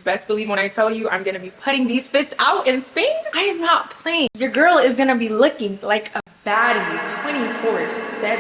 best believe when I tell you I'm gonna be putting these fits out in Spain, I am not playing. Your girl is gonna be looking like a baddie 24/7.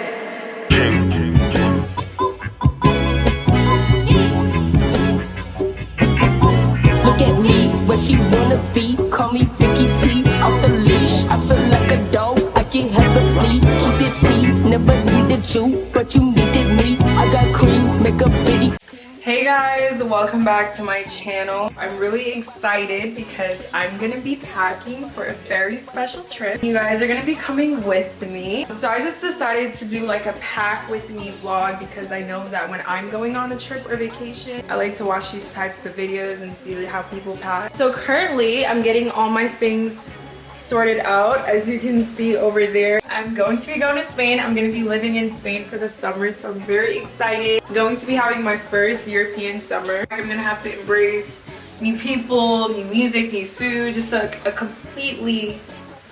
Look at me, where she wanna be. Call me Vicky T. Off the leash, I feel like a dog. I can have the flea. Keep it pee. Never needed you, but you needed me. I got cream, make a bitty. Hey guys, welcome back to my channel. I'm really excited because I'm gonna be packing for a very special trip. You guys are gonna be coming with me. So I just decided to do like a pack with me vlog because I know that when I'm going on a trip or vacation, I like to watch these types of videos and see how people pack. So currently I'm getting all my things sorted out. As you can see over there, I'm going to be going to Spain. I'm going to be living in Spain for the summer, so I'm very excited. I'm going to be having my first European summer. I'm going to have to embrace new people, new music, new food, just a completely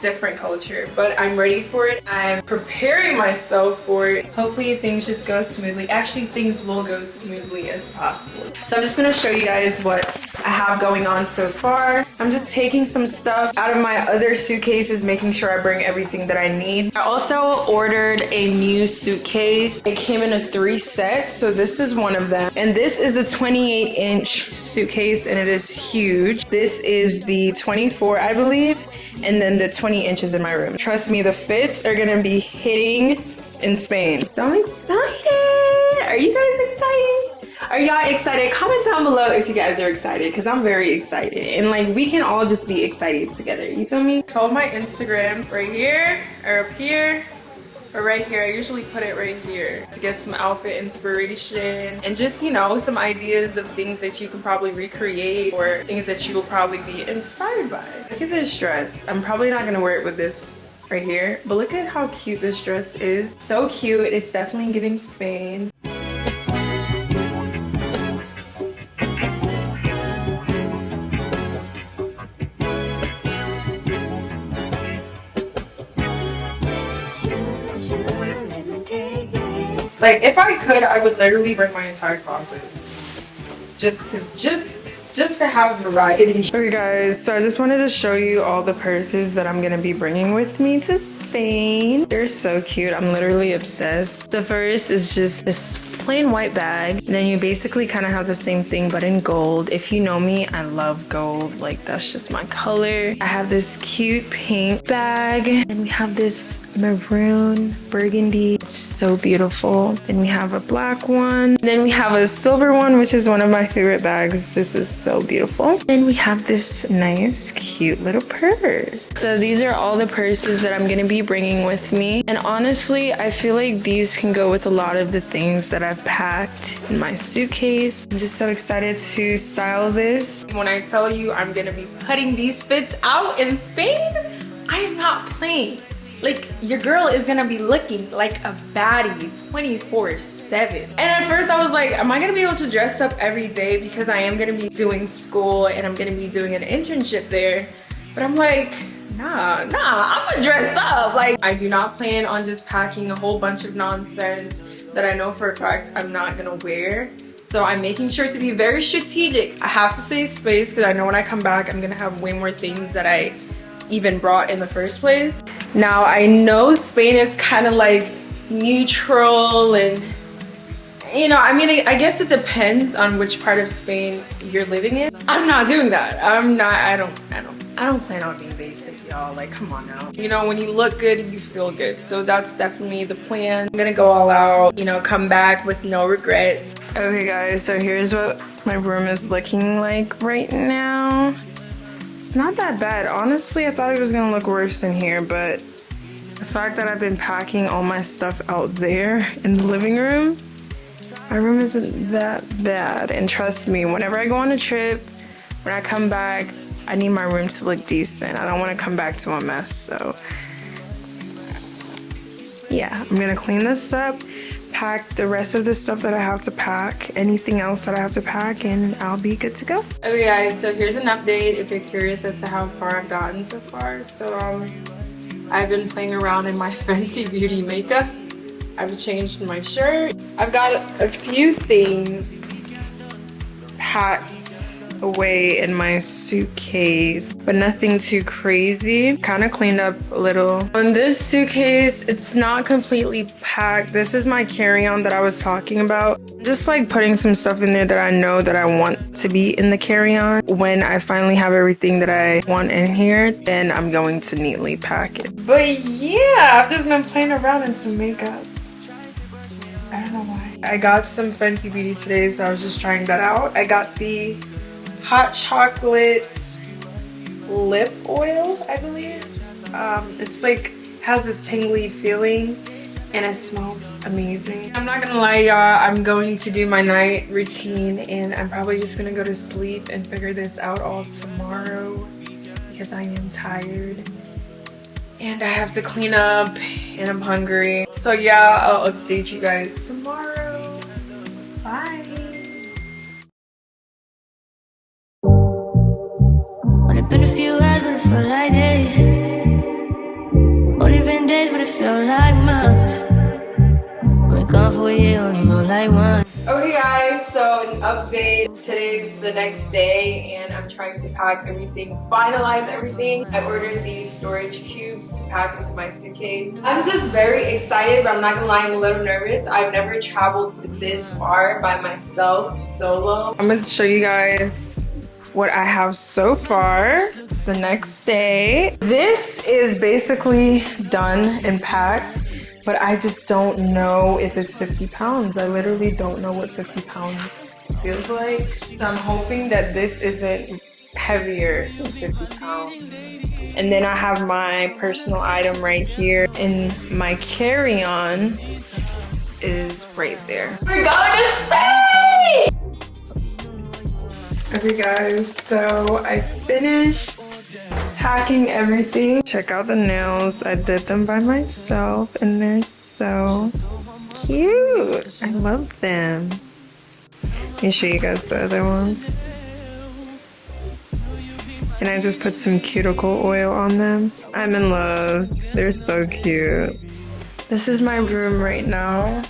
different culture, but I'm ready for it. I'm preparing myself for it. Hopefully things just go smoothly. Actually, things will go smoothly as possible. So I'm just gonna show you guys what I have going on so far. I'm just taking some stuff out of my other suitcases, making sure I bring everything that I need. I also ordered a new suitcase. It came in a 3 set, so this is one of them. And this is a 28-inch suitcase, and it is huge. This is the 24, I believe, and then the 20 inches in my room. Trust me, the fits are gonna be hitting in Spain. So I'm excited. Are you guys excited? Are y'all excited? Comment down below if you guys are excited, because I'm very excited. And like, we can all just be excited together. You feel me? Follow my Instagram right here, or up here, or right here. I usually put it right here to get some outfit inspiration and just, you know, some ideas of things that you can probably recreate or things that you will probably be inspired by. Look at this dress. I'm probably not gonna wear it with this right here, but look at how cute this dress is. So cute. It's definitely giving Spain. Like, if I could, I would literally bring my entire closet just to have variety. Okay guys, so I just wanted to show you all the purses that I'm gonna be bringing with me to Spain. They're so cute. I'm literally obsessed. The first is just this plain white bag. Then you basically kind of have the same thing but in gold. If you know me, I love gold. Like, that's just my color. I have this cute pink bag, and we have this maroon burgundy. It's so beautiful. Then we have a black one. Then we have a silver one, which is one of my favorite bags. This is so beautiful. Then we have this nice cute little purse. So these are all the purses that I'm gonna be bringing with me, and honestly I feel like these can go with a lot of the things that I've packed in my suitcase. I'm just so excited to style this. When I tell you I'm gonna be putting these fits out in Spain, I am not playing. Like, your girl is gonna be looking like a baddie 24/7. And at first I was like, am I gonna be able to dress up every day, because I am gonna be doing school and I'm gonna be doing an internship there. But I'm like, nah, I'm gonna dress up. Like, I do not plan on just packing a whole bunch of nonsense that I know for a fact I'm not gonna wear. So I'm making sure to be very strategic. I have to save space because I know when I come back I'm gonna have way more things that I even brought in the first place. Now I know Spain is kind of like neutral, and you know, I mean, I guess it depends on which part of Spain you're living in. I'm not doing that. I don't plan on being basic, y'all. Like, come on now. You know, when you look good, you feel good. So that's definitely the plan. I'm gonna go all out, you know, come back with no regrets. Okay guys, so here's what my room is looking like right now. It's not that bad. Honestly, I thought it was gonna look worse in here, but the fact that I've been packing all my stuff out there in the living room, my room isn't that bad. And trust me, whenever I go on a trip, when I come back, I need my room to look decent. I don't want to come back to a mess. So yeah, I'm gonna clean this up, pack the rest of the stuff that I have to pack, anything else that I have to pack, and I'll be good to go. Okay guys, so here's an update if you're curious as to how far I've gotten so far. So I've been playing around in my Fenty Beauty makeup. I've changed my shirt. I've got a few things packed away in my suitcase, but nothing too crazy. Kind of cleaned up a little. On this suitcase, it's not completely packed. This is my carry-on that I was talking about. Just like putting some stuff in there that I know that I want to be in the carry-on. When I finally have everything that I want in here, then I'm going to neatly pack it. But yeah, I've just been playing around in some makeup. I don't know why. I got some Fenty Beauty today, so I was just trying that out. I got the hot chocolate lip oil, I believe. It's like, has this tingly feeling and it smells amazing. I'm not gonna lie, y'all, I'm going to do my night routine and I'm probably just gonna go to sleep and figure this out all tomorrow because I am tired and I have to clean up and I'm hungry. So yeah, I'll update you guys tomorrow. Bye. Only been a few hours, but it felt like days. Only been days, but it felt like months. Been gone for a year, only know like one. Okay guys, so an update. Today's the next day and I'm trying to pack everything, finalize everything. I ordered these storage cubes to pack into my suitcase. I'm just very excited, but I'm not gonna lie, I'm a little nervous. I've never traveled this far by myself, solo. I'm gonna show you guys what I have so far. It's the next day. This is basically done and packed, but I just don't know if it's 50 pounds. I literally don't know what 50 pounds feels like. So I'm hoping that this isn't heavier than 50 pounds. And then I have my personal item right here, and my carry-on is right there. We're going to Spain! Okay guys, so I finished packing everything. Check out the nails. I did them by myself and they're so cute. I love them. Let me show you guys the other one. And I just put some cuticle oil on them. I'm in love. They're so cute. This is my room right now.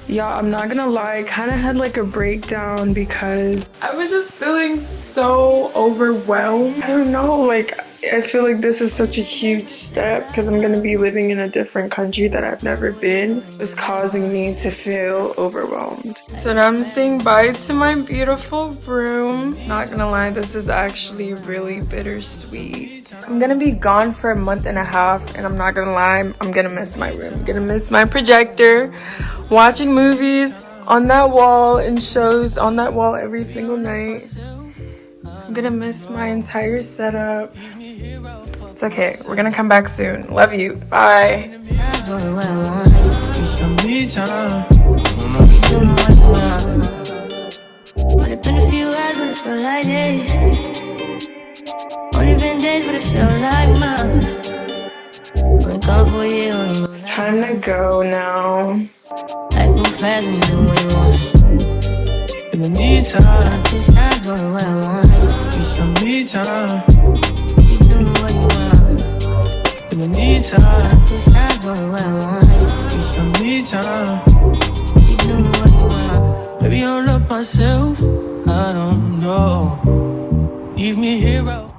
Y'all, I'm not gonna lie, I kind of had like a breakdown because I was just feeling so overwhelmed. I don't know, like I feel like this is such a huge step because I'm gonna be living in a different country that I've never been. It's causing me to feel overwhelmed. So now I'm saying bye to my beautiful room. Not gonna lie, this is actually really bittersweet. I'm gonna be gone for a month and a half and I'm not gonna lie, I'm gonna miss my room. I'm gonna miss my projector, watching movies on that wall and shows on that wall every single night. I'm gonna miss my entire setup. It's okay, we're gonna come back soon. Love you, bye. Only been a few hours, but it felt like days. Only been days, but it felt like months. Been gone for a year, only know. It's time to go now. Life move fast and you do what you want. In the meantime, Just not doing what I want. it's some me time. You doing what you want. In the meantime, Just not doing what I want. it's some me time. You doing what you want. Maybe I'll love myself. I don't know. Leave me here out.